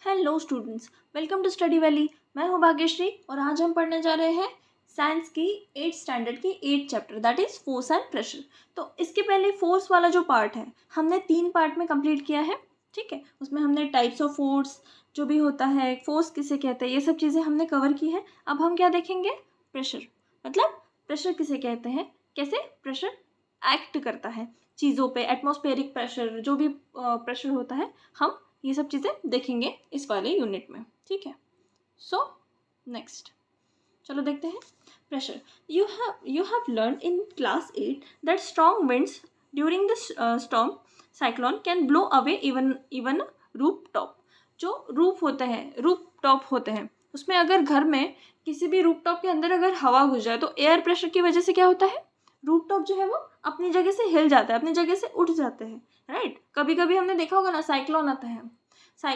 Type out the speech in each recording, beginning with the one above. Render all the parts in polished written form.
Hello students, welcome to Study Valley. मैं हूं भाग्यश्री और आज हम पढ़ने जा रहे हैं साइंस की 8th स्टैंडर्ड की 8th chapter that is force and pressure. तो इसके पहले फोर्स वाला जो पार्ट है हमने 3 पार्ट में कंप्लीट किया है। ठीक है, उसमें हमने टाइप्स ऑफ फोर्स, जो भी होता है, फोर्स किसे कहते हैं, ये सब चीज़ें हमने कवर की है। अब हम क्या देखेंगे? प्रेशर। मतलब प्रेशर किसे कहते हैं, कैसे प्रेशर एक्ट करता है चीज़ों पे, एटमॉस्फेरिक प्रेशर, जो भी प्रेशर होता है, हम ये सब चीज़ें देखेंगे इस वाले यूनिट में। ठीक है, सो नेक्स्ट चलो देखते हैं pressure. You have learn in class 8 that strong winds during the storm cyclone can blow away even roof top. जो रूफ टॉप होते हैं, उसमें अगर घर में किसी भी रूफ टॉप के अंदर अगर हवा घुस जाए तो एयर प्रेशर की वजह से क्या होता है, रूफ टॉप जो है वो अपनी जगह से हिल जाता है, अपनी जगह से उठ जाते हैं। राइट, कभी कभी हमने देखा होगा ना, साइक्लोन आता है,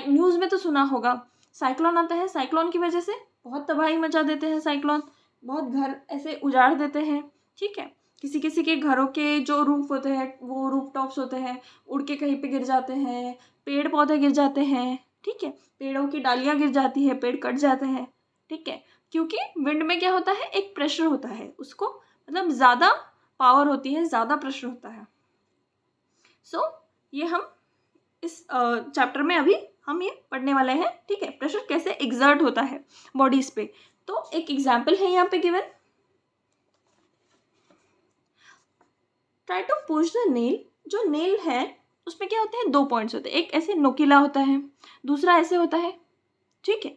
न्यूज़ में तो सुना होगा, साइक्लोन आता है, साइक्लोन की वजह से बहुत तबाही मचा देते हैं साइक्लोन, बहुत घर ऐसे उजाड़ देते हैं। ठीक है, किसी किसी के घरों के जो रूफ होते हैं, वो रूफ टॉप्स होते हैं, उड़ के कहीं पे गिर जाते हैं, पेड़ पौधे गिर जाते हैं। ठीक है, पेड़ों की डालियाँ गिर जाती है, पेड़ कट जाते हैं। ठीक है, क्योंकि विंड में क्या होता है, एक प्रेशर होता है, उसको मतलब ज़्यादा पावर होती है, ज़्यादा प्रेशर होता है। सो ये हम इस चैप्टर में अभी हम ये पढ़ने वाले हैं। ठीक है, प्रेशर कैसे एग्जर्ट होता है बॉडीज पे। तो एक एग्जाम्पल है यहाँ पे given, try to push the nail. जो नेल है उसमें क्या होते हैं, 2 पॉइंट्स होते हैं, एक ऐसे नोकीला होता है, दूसरा ऐसे होता है। ठीक है,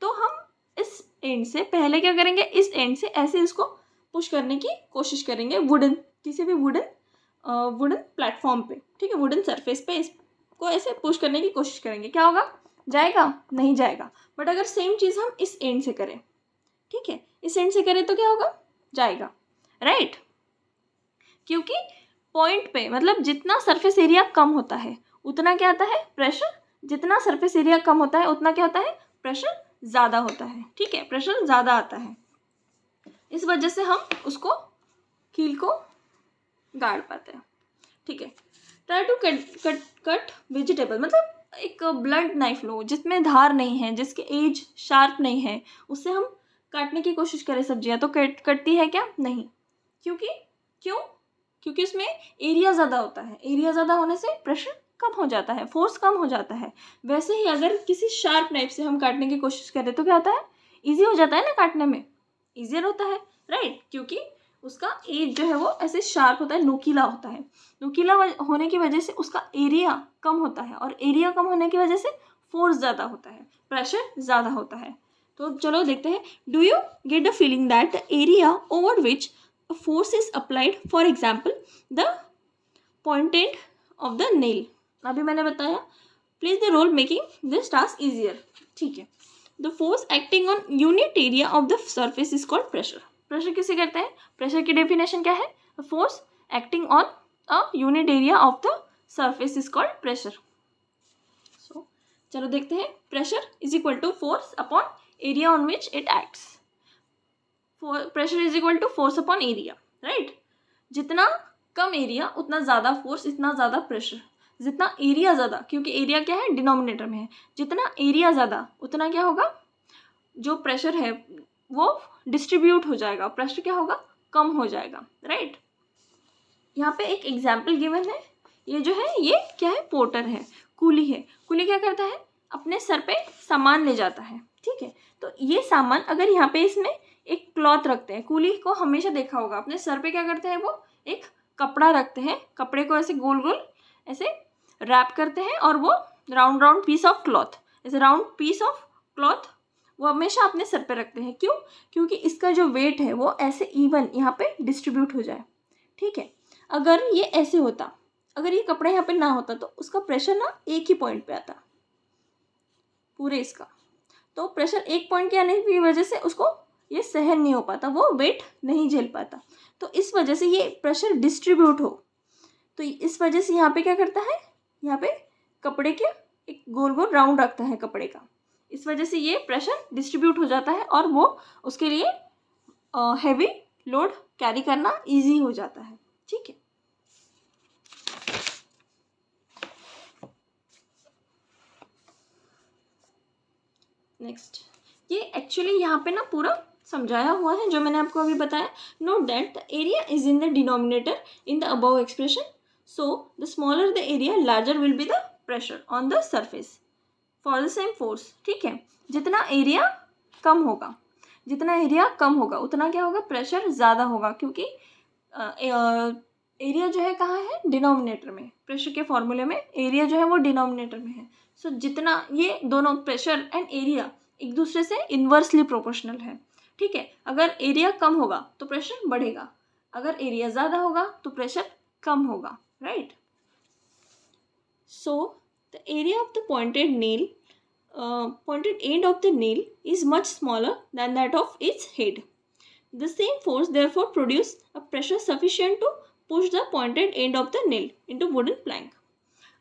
तो हम इस एंड से पहले क्या करेंगे, इस एंड से ऐसे इसको पुश करने की कोशिश करेंगे वुडन, किसी भी वुडन प्लेटफॉर्म पे। ठीक है, वुडन सरफेस पे इसको ऐसे पुश करने की कोशिश करेंगे। क्या होगा, जाएगा? नहीं जाएगा। बट अगर सेम चीज़ हम इस एंड से करें, ठीक है, इस एंड से करें तो क्या होगा, जाएगा। राइट, क्योंकि पॉइंट पे मतलब जितना सरफेस एरिया कम होता है उतना क्या आता है, प्रेशर। जितना सरफेस एरिया कम होता है उतना क्या होता है, प्रेशर ज़्यादा होता है। ठीक है, प्रेशर ज़्यादा आता है, इस वजह से हम उसको कील को गाड़ पाते हैं। ठीक है, ट्राई टू कट वेजिटेबल, मतलब एक ब्लंट नाइफ लो जिसमें धार नहीं है, जिसके एज शार्प नहीं है, उससे हम काटने की कोशिश करें सब्जियां, तो कटती है क्या? नहीं। क्यों? क्योंकि उसमें एरिया ज़्यादा होता है, एरिया ज़्यादा होने से प्रेशर कम हो जाता है, फोर्स कम हो जाता है। वैसे ही अगर किसी शार्प नाइफ से हम काटने की कोशिश करें तो क्या होता है, ईजी हो जाता है ना, काटने में ईजियर होता है। राइट, क्योंकि उसका एज जो है वो ऐसे शार्प होता है, नुकीला होता है। नुकीला होने की वजह से उसका एरिया कम होता है, और एरिया कम होने की वजह से फोर्स ज़्यादा होता है, प्रेशर ज़्यादा होता है। तो चलो देखते हैं, do you get the feeling that the area over which a force is applied, for example the point end of the nail। अभी मैंने बताया, plays the role making this task easier. ठीक है, the force acting on unit area of the surface is called pressure. Pressure किसे कहते हैं? Pressure की definition क्या है? Force acting on a unit area of the surface is called pressure. So चलो देखते हैं, pressure is equal to force upon area on which it acts. Pressure is equal to force upon area. Right, जितना कम area उतना ज़्यादा force, इतना ज़्यादा pressure. जितना area ज़्यादा, क्योंकि एरिया क्या है, डिनोमिनेटर में है, जितना एरिया ज़्यादा उतना क्या होगा, जो प्रेशर है वो डिस्ट्रीब्यूट हो जाएगा, प्रेशर क्या होगा, कम हो जाएगा। राइट, यहाँ पे एक एग्जाम्पल गिवन है, ये जो है ये क्या है, पोर्टर है, कूली है। कूली क्या करता है, अपने सर पे सामान ले जाता है। ठीक है, तो ये सामान अगर यहाँ पे इसमें एक क्लॉथ रखते हैं, कूली को हमेशा देखा होगा अपने सर पे क्या करते हैं, वो एक कपड़ा रखते हैं, कपड़े को ऐसे गोल गोल ऐसे रैप करते हैं, और वो राउंड पीस ऑफ क्लॉथ, ऐसे राउंड पीस ऑफ क्लॉथ वो हमेशा अपने सर पे रखते हैं। क्यों? क्योंकि इसका जो वेट है वो ऐसे इवन यहाँ पे डिस्ट्रीब्यूट हो जाए। ठीक है, अगर ये ऐसे होता, अगर ये कपड़ा यहाँ पे ना होता तो उसका प्रेशर ना एक ही पॉइंट पे आता पूरे इसका, तो प्रेशर एक पॉइंट के आने की वजह से उसको ये सहन नहीं हो पाता, वो वेट नहीं झेल पाता। तो इस वजह से ये प्रेशर डिस्ट्रीब्यूट हो, तो इस वजह से यहाँ पे क्या करता है, यहाँ पे कपड़े के एक गोल गोल राउंड रखता है कपड़े का, इस वजह से ये प्रेशर डिस्ट्रीब्यूट हो जाता है, और वो उसके लिए हैवी लोड कैरी करना ईजी हो जाता है। ठीक है, नेक्स्ट, ये एक्चुअली यहाँ पे ना पूरा समझाया हुआ है जो मैंने आपको अभी बताया. Note that the area is in the denominator in the above expression, so the smaller the area larger will be the pressure on the surface for the same force. ठीक है, जितना एरिया कम होगा, जितना एरिया कम होगा उतना क्या होगा, pressure ज़्यादा होगा, क्योंकि एरिया जो है कहाँ है, डिनोमिनेटर में. प्रेशर के फॉर्मूले में एरिया जो है वो डिनोमिनेटर में है. सो जितना ये दोनों प्रेशर एंड एरिया एक दूसरे से इन्वर्सली प्रोपोर्शनल है. ठीक है, अगर एरिया कम होगा तो प्रेशर बढ़ेगा, अगर एरिया ज़्यादा होगा तो प्रेशर कम होगा. Right. So the area of the pointed nail, pointed end of the nail is much smaller than that of its head. The same force therefore produce a pressure sufficient to push the pointed end of the nail into wooden plank.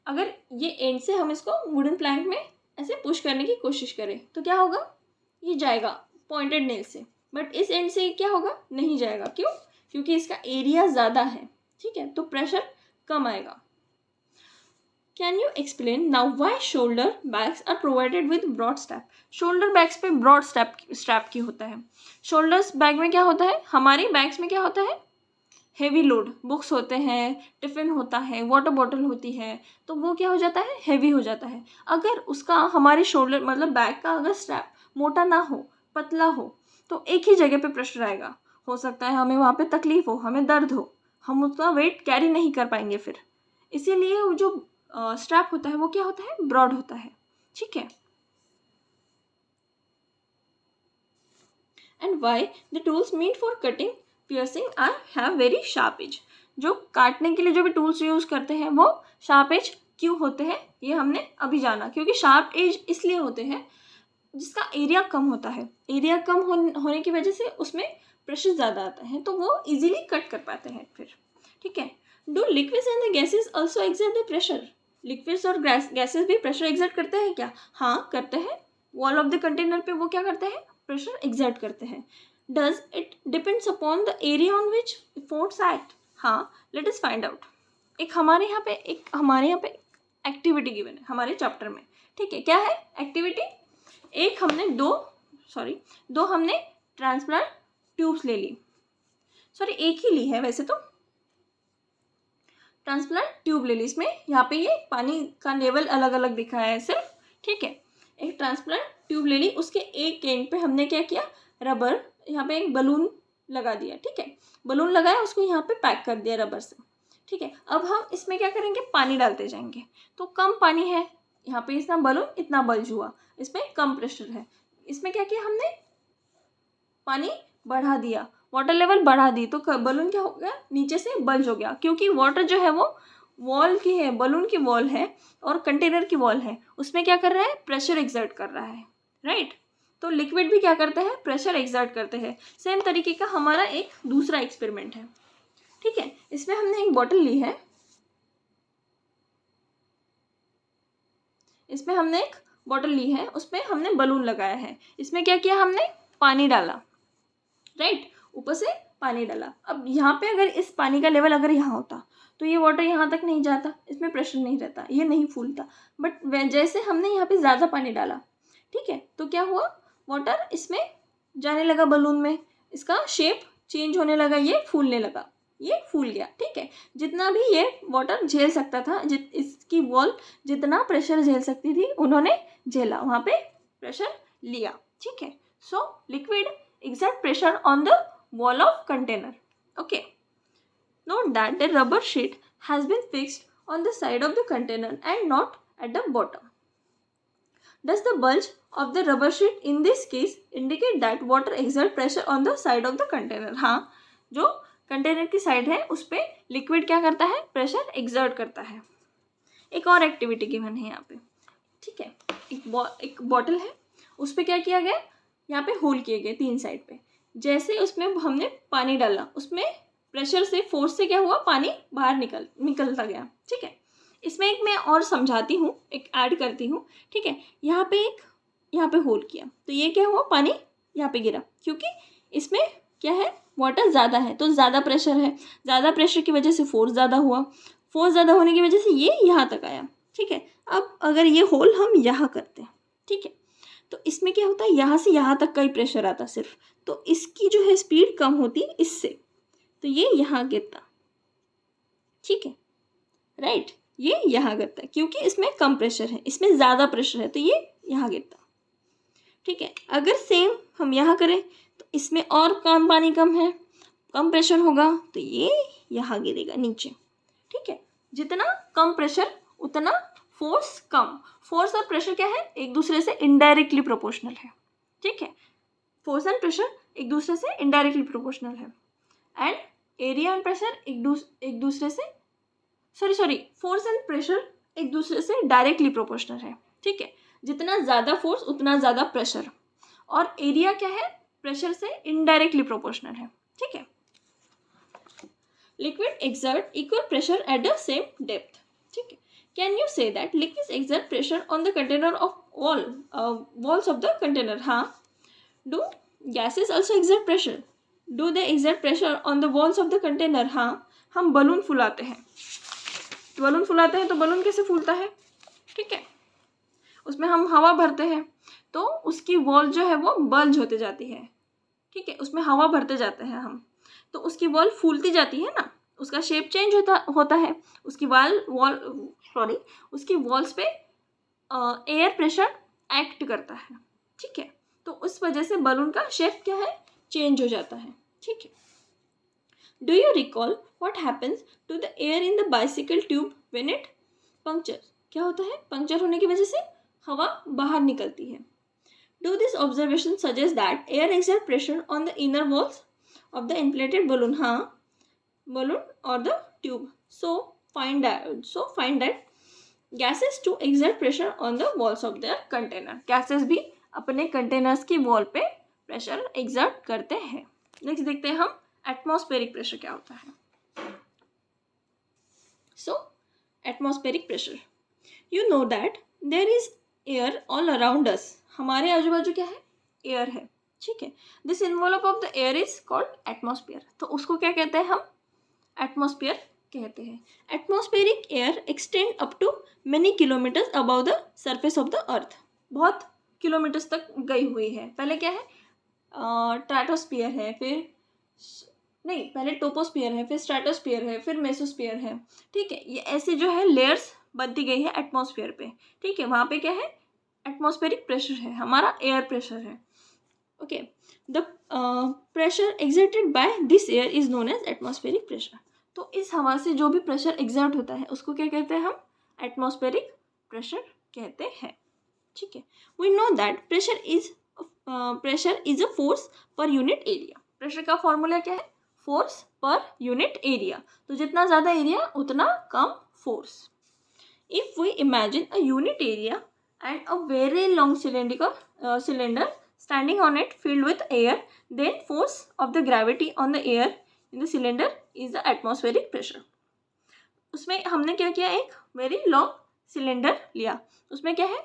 अगर ये and से हम इसको wooden plank में ऐसे push करने की कोशिश करें तो क्या होगा, ये जाएगा पॉइंटेड नेल से, बट इस एंड से क्या होगा, नहीं जाएगा. क्यों? क्योंकि इसका एरिया ज़्यादा है. ठीक है, तो प्रेशर कम आएगा. Can you explain now why shoulder bags are provided with broad strap? Shoulder bags पे broad strap की होता है. Shoulders bag में क्या होता है, हमारी bags में क्या होता है, हेवी लोड, बुक्स होते हैं, टिफ़िन होता है, वाटर बॉटल होती है, तो वो क्या हो जाता है, हेवी हो जाता है. अगर उसका हमारे शोल्डर मतलब बैग का अगर स्ट्रैप मोटा ना हो, पतला हो, तो एक ही जगह पे प्रेशर आएगा. हो सकता है हमें वहाँ पे तकलीफ हो, हमें दर्द हो, हम उसका वेट कैरी नहीं कर पाएंगे फिर. इसीलिए वो जो स्ट्रैप होता है वो क्या होता है, ब्रॉड होता है. ठीक है. And why the tools meet for cutting piercing are have very sharp edge. जो काटने के लिए जो भी टूल्स यूज़ करते हैं वो शार्प एज क्यों होते हैं, ये हमने अभी जाना. क्योंकि शार्प एज इसलिए होते हैं जिसका एरिया कम होता है. एरिया कम होने की वजह से उसमें प्रेशर ज़्यादा आता है, तो वो इजीली कट कर पाते हैं फिर. ठीक है. Do liquids and the gases also exert the pressure. Liquids और गैसेज भी प्रेशर एक्सर्ट करते हैं क्या? हाँ, करते हैं. वॉल ऑफ द कंटेनर पे वो क्या करते हैं, प्रेशर एक्सर्ट करते हैं. Does it depends upon the area on which force act? हाँ, लेट अस फाइंड आउट. एक हमारे यहाँ पे एक्टिविटी गिवन है हमारे चैप्टर में. ठीक है, क्या है एक्टिविटी? एक हमने दो हमने ट्रांसप्लांट ट्यूब्स ले ली. एक ही ली है वैसे तो, ट्रांसप्लांट ट्यूब ले ली. इसमें यहाँ पे ये पानी का लेवल अलग अलग दिखा है सिर्फ. ठीक है, एक ट्रांसप्लांट ट्यूब ले ली, उसके एक एंड पे हमने क्या किया, रबर, यहाँ पे एक बलून लगा दिया. ठीक है, बलून लगाया, उसको यहाँ पे पैक कर दिया रबर से. ठीक है, अब हम इसमें क्या करेंगे, पानी डालते जाएंगे. तो कम पानी है यहाँ पे, इतना बलून इतना बल्ज हुआ, इसमें कम प्रेशर है. इसमें क्या किया हमने, पानी बढ़ा दिया, वाटर लेवल बढ़ा दी, तो बलून क्या हो गया, नीचे से बल्ज हो गया. क्योंकि वाटर जो है वो वॉल की है, बलून की वॉल है और कंटेनर की वॉल है, उसमें क्या कर रहा है, प्रेशर एक्सर्ट कर रहा है. राइट. तो लिक्विड भी क्या करते हैं, प्रेशर एक्सर्ट करते हैं. सेम तरीके का हमारा एक दूसरा एक्सपेरिमेंट है. ठीक है, इसमें हमने एक बॉटल ली है, उसमें हमने बलून लगाया है. इसमें क्या किया हमने, पानी डाला. राइट, ऊपर से पानी डाला. अब यहाँ पे अगर इस पानी का लेवल अगर यहाँ होता तो ये वाटर यहाँ तक नहीं जाता, इसमें प्रेशर नहीं रहता, ये नहीं फूलता. बट जैसे हमने यहाँ पे ज़्यादा पानी डाला, ठीक है, तो क्या हुआ, वाटर इसमें जाने लगा बलून में, इसका शेप चेंज होने लगा, ये फूलने लगा, ये फूल गया. ठीक है, जितना भी ये वाटर झेल सकता था, इसकी वॉल जितना प्रेशर झेल सकती थी उन्होंने झेला, वहाँ पे प्रेशर लिया. ठीक है. So liquid exert pressure on the wall of container. Okay. Note that the rubber sheet has been fixed on the side of the container and not at the bottom. Does the bulge of the rubber sheet in this case indicate that water exert pressure on the side of the container? हाँ, जो container की side है उस पर liquid क्या करता है, pressure exert करता है. एक और एक्टिविटी गिवन है यहाँ पे. ठीक है, एक बॉटल है, उस पर क्या किया गया, यहाँ पे होल किए गए 3 साइड पे. जैसे उसमें हमने पानी डाला, उसमें प्रेशर से, फोर्स से क्या हुआ, पानी बाहर निकलता गया. ठीक है, इसमें एक मैं और समझाती हूँ, एक ऐड करती हूँ. ठीक है, यहाँ पे होल किया तो ये क्या हुआ, पानी यहाँ पे गिरा, क्योंकि इसमें क्या है, वाटर ज़्यादा है तो ज़्यादा प्रेशर है. ज़्यादा प्रेशर की वजह से फोर्स ज़्यादा हुआ, फोर्स ज़्यादा होने की वजह से ये यहाँ तक आया. ठीक है, अब अगर ये होल हम यहाँ करते हैं, ठीक है, तो इसमें क्या होता है, यहाँ से यहाँ तक का ही प्रेशर आता सिर्फ, तो इसकी जो है स्पीड कम होती इससे, तो ये यहाँ गिरता, ठीक है, राइट, ये यहाँ गिरता है क्योंकि इसमें कम प्रेशर है, इसमें ज़्यादा प्रेशर है तो ये यहाँ गिरता, ठीक है। अगर सेम हम यहाँ करें तो इसमें और कम पानी कम है, कम प्रेशर होगा तो ये यहाँ गिरेगा नीचे, ठीक है। जितना कम प्रेशर उतना फोर्स कम। फोर्स और प्रेशर क्या है, एक दूसरे से इनडायरेक्टली प्रोपोर्शनल है, ठीक है। फोर्स एंड प्रेशर एक दूसरे से इनडायरेक्टली प्रोपोर्शनल है, एंड एरिया एंड प्रेशर एक दूसरे से फोर्स एंड प्रेशर एक दूसरे से डायरेक्टली प्रोपोर्शनल है, ठीक है। जितना ज़्यादा फोर्स उतना ज़्यादा प्रेशर, और एरिया क्या है, प्रेशर से इनडायरेक्टली प्रोपोर्शनल है, ठीक है। Liquid exert equal pressure at the same depth, ठीक है। Can you say that liquid exert pressure on the container of walls of the container? हाँ। Do gases also exert pressure? Do they exert pressure on the walls of the container? हाँ। हम balloon फुलाते हैं, तो balloon कैसे फूलता है, ठीक है, उसमें हम हवा भरते हैं तो उसकी वॉल जो है वो बल्ज होते जाती है, ठीक है, उसमें हवा भरते जाते हैं हम, तो उसकी वॉल फूलती जाती है ना, उसका शेप चेंज होता है, उसकी वॉल्स पे एयर प्रेशर एक्ट करता है, ठीक है, तो उस वजह से बलून का शेप क्या है, चेंज हो जाता है, ठीक है। Do you recall what happens to the air in the bicycle tube when it puncture? क्या होता है, पंक्चर होने की वजह से हवा बाहर निकलती है। Do this observation suggest that air exert pressure on the inner walls of the inflated balloon? हाँ, बलून और the tube. So find that gases to exert pressure on the walls of the container. Gases भी अपने containers की wall पे pressure exert करते हैं। Next देखते हैं हम एटमॉस्फेरिक प्रेशर क्या होता है। So atmospheric pressure, you know that there is air all around us. हमारे आजू बाजू क्या है, एयर है, ठीक है। This envelope of the air is called atmosphere. तो उसको क्या कहते हैं हम, एटमॉस्फेयर कहते हैं। Atmospheric air extend up to many kilometres above the surface of the earth. बहुत किलोमीटर्स तक गई हुई है। पहले क्या है, स्ट्रैटोस्फीयर है, पहले टोपोस्फीयर है, फिर स्ट्रैटोस्फीयर है, फिर मेसोस्फीयर है, ठीक है। ये ऐसे जो है लेयर्स बनती गई है एटमॉस्फेयर पे, ठीक है। वहाँ पे क्या है, एटमॉस्फेरिक प्रेशर है, हमारा एयर प्रेशर है, okay. The pressure exerted by this air is known as atmospheric pressure. तो इस हवा से जो भी प्रेशर एक्सर्ट होता है उसको क्या कहते हैं हम, एटमॉस्फेरिक प्रेशर कहते हैं, ठीक है। We know that pressure is a force per unit area. Pressure का फॉर्मूला क्या है, फोर्स पर यूनिट एरिया। तो जितना ज़्यादा एरिया उतना कम force. If we imagine a unit area and a very long cylinder standing on it filled with air, then force of the gravity on the air in the cylinder is the atmospheric pressure. उसमें हमने क्या किया, एक very long cylinder लिया, उसमें क्या है,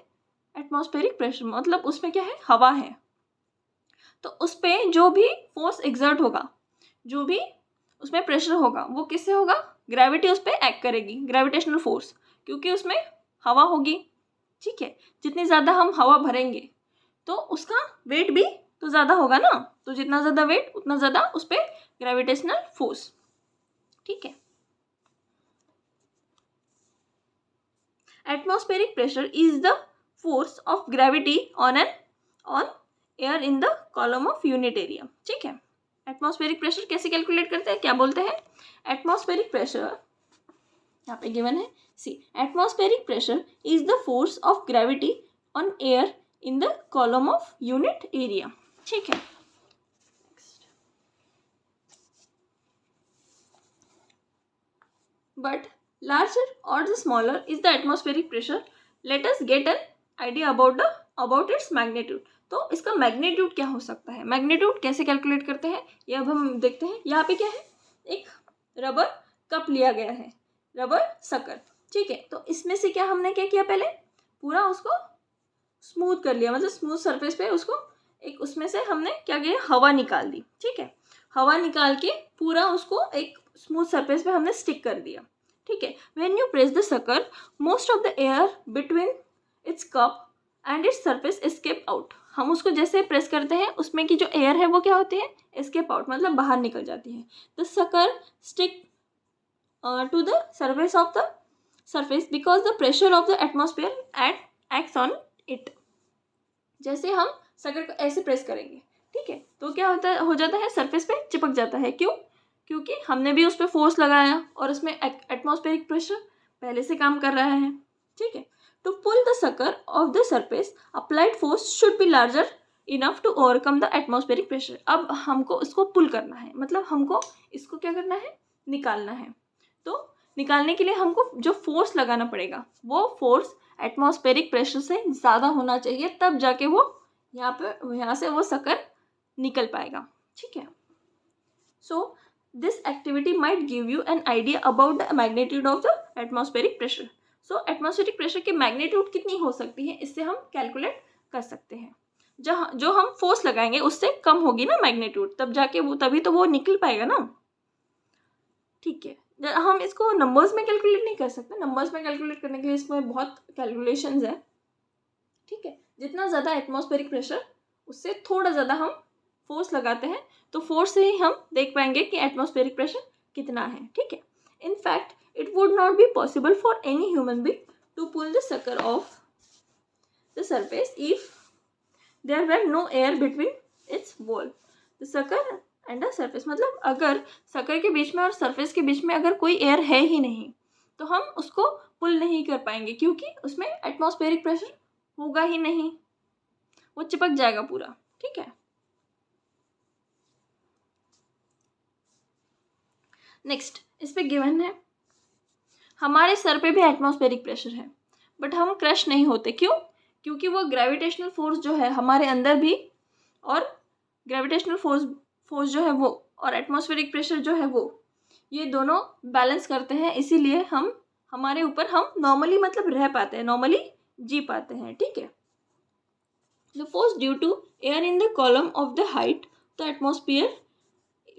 atmospheric pressure, मतलब उसमें क्या है, हवा है। तो उस पर जो भी फोर्स एक्सर्ट होगा, जो भी उसमें प्रेशर होगा, वो किससे होगा, ग्रेविटी उस पर एक्ट करेगी, ग्रेविटेशनल फोर्स, क्योंकि उसमें हवा होगी, ठीक है। जितनी ज़्यादा हम हवा भरेंगे तो उसका वेट भी तो ज़्यादा होगा ना, तो जितना ज़्यादा वेट उतना ज़्यादा उस पर ग्रेविटेशनल फोर्स, ठीक है। Atmospheric pressure is the force of gravity on air in the column of unit area, ठीक है। एटमॉस्फेरिक प्रेशर कैसे कैलकुलेट करते हैं, क्या बोलते हैं, एटमॉस्फेरिक प्रेशर यहाँ पे गिवन है, see atmospheric pressure is the force of gravity on air in the column of unit area, ठीक है। बट लार्जर और the smaller is the atmospheric pressure, let us get an idea about its magnitude. तो इसका magnitude क्या हो सकता है, magnitude कैसे कैलकुलेट करते हैं, ये अब हम देखते हैं। यहाँ पे क्या है, एक रबर कप लिया गया है, रबर शक्कर, ठीक है। तो इसमें से क्या हमने क्या किया, पहले पूरा उसको स्मूथ कर लिया, मतलब स्मूथ सरफेस पे उसको एक उसमें से हमने क्या किया, हवा निकाल दी, ठीक है। हवा निकाल के पूरा उसको एक स्मूथ सरफेस पे हमने स्टिक कर दिया, ठीक है। व्हेन यू प्रेस द शक्कर, most of the air between it's cup and its surface escape out. हम उसको जैसे प्रेस करते हैं उसमें की जो एयर है वो क्या होती है, एस्केप आउट, मतलब बाहर निकल जाती है। The sucker stick to the surface of the surface because the pressure of the atmosphere acts on it। जैसे हम सकर को ऐसे प्रेस करेंगे, ठीक है, तो क्या हो जाता है, सरफेस पे चिपक जाता है। क्यों? क्योंकि हमने भी उस पर फोर्स लगाया और उसमें एटमॉस्फेरिक प्रेशर पहले से काम कर रहा है, ठीक है। To pull the sucker off the surface applied force should be larger enough to overcome the atmospheric pressure. अब हमको इसको पुल करना है, मतलब हमको इसको क्या करना है, निकालना है। तो निकालने के लिए हमको जो फोर्स लगाना पड़ेगा वो फोर्स एटमॉस्फेरिक प्रेशर से ज़्यादा होना चाहिए, तब जाके वो यहाँ से वो सकर निकल पाएगा, ठीक है। So this activity might give you N idea about the magnitude of the atmospheric pressure. So atmospheric pressure की मैग्नीट्यूड कितनी हो सकती है, इससे हम कैलकुलेट कर सकते हैं। जो हम फोर्स लगाएंगे उससे कम होगी ना मैग्नीट्यूड, तब जाके वो तभी तो वो निकल पाएगा ना, ठीक है। हम इसको नंबर्स में कैलकुलेट नहीं कर सकते, नंबर्स में कैलकुलेट करने के लिए इसमें बहुत कैलकुलेशंस है, ठीक है। जितना ज़्यादा एटमॉस्फेरिक प्रेशर उससे थोड़ा ज़्यादा हम फोर्स लगाते हैं, तो फोर्स से ही हम देख पाएंगे कि एटमॉस्फेरिक प्रेशर कितना है, ठीक है। In fact it would not be possible for any human being to pull the sucker off the surface if there were no air between its wall. The sucker and the surface, मतलब अगर sucker के बीच में और surface के बीच में अगर कोई air है ही नहीं तो हम उसको पुल नहीं कर पाएंगे, क्योंकि उसमें एटमॉस्फेरिक प्रेशर होगा ही नहीं, वो चिपक जाएगा पूरा, ठीक है। नेक्स्ट इस पे गिवन है हमारे सर पे भी एटमॉस्फेरिक प्रेशर है बट हम क्रश नहीं होते। क्यों? क्योंकि वो ग्रेविटेशनल फोर्स जो है हमारे अंदर भी, और ग्रेविटेशनल फोर्स जो है वो और एटमॉस्फेरिक प्रेशर जो है वो, ये दोनों बैलेंस करते हैं, इसीलिए हमारे ऊपर हम नॉर्मली मतलब रह पाते हैं, नॉर्मली जी पाते हैं, ठीक है। The force due to air in the column of the height the atmosphere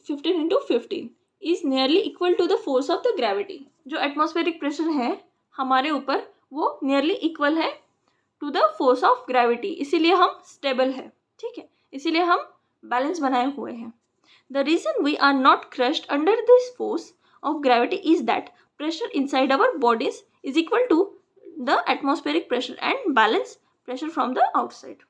15 × 15 is nearly equal to the force of the gravity. जो एटमॉस्फेरिक प्रेशर है हमारे ऊपर वो नियरली इक्वल है to the force of gravity, इसीलिए हम stable है, ठीक है, इसीलिए हम बैलेंस बनाए हुए हैं। The reason we are not crushed under this force of gravity is that pressure inside our bodies is equal to the atmospheric pressure and balance pressure from the outside.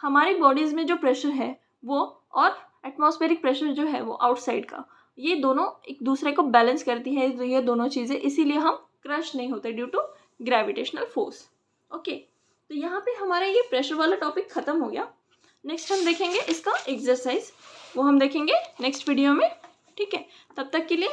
हमारी bodies में जो pressure है वो और atmospheric pressure जो है वो outside का, ये दोनों एक दूसरे को बैलेंस करती है, ये दोनों चीज़ें, इसीलिए हम क्रश नहीं होते due to gravitational force. Okay, तो यहाँ पे हमारा ये प्रेशर वाला टॉपिक ख़त्म हो गया। नेक्स्ट हम देखेंगे इसका एक्सरसाइज, वो हम देखेंगे नेक्स्ट वीडियो में, ठीक है। तब तक के लिए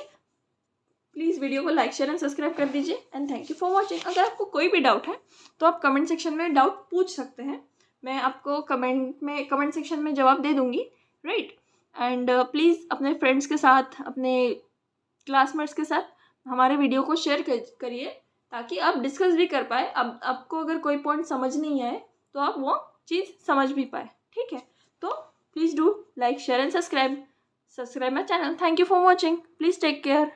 प्लीज़ वीडियो को लाइक शेयर एंड सब्सक्राइब कर दीजिए and thank you for watching. अगर आपको कोई भी डाउट है तो आप कमेंट सेक्शन में डाउट पूछ सकते हैं, मैं आपको कमेंट सेक्शन में जवाब दे दूँगी, राइट। एंड प्लीज़ अपने फ्रेंड्स के साथ, अपने क्लासमेट्स के साथ हमारे वीडियो को शेयर करिए ताकि आप डिस्कस भी कर पाए। अब आपको अगर कोई पॉइंट समझ नहीं आए तो आप वो चीज़ समझ भी पाए, ठीक है। तो please do like share and subscribe my channel. Thank you for watching, please take care.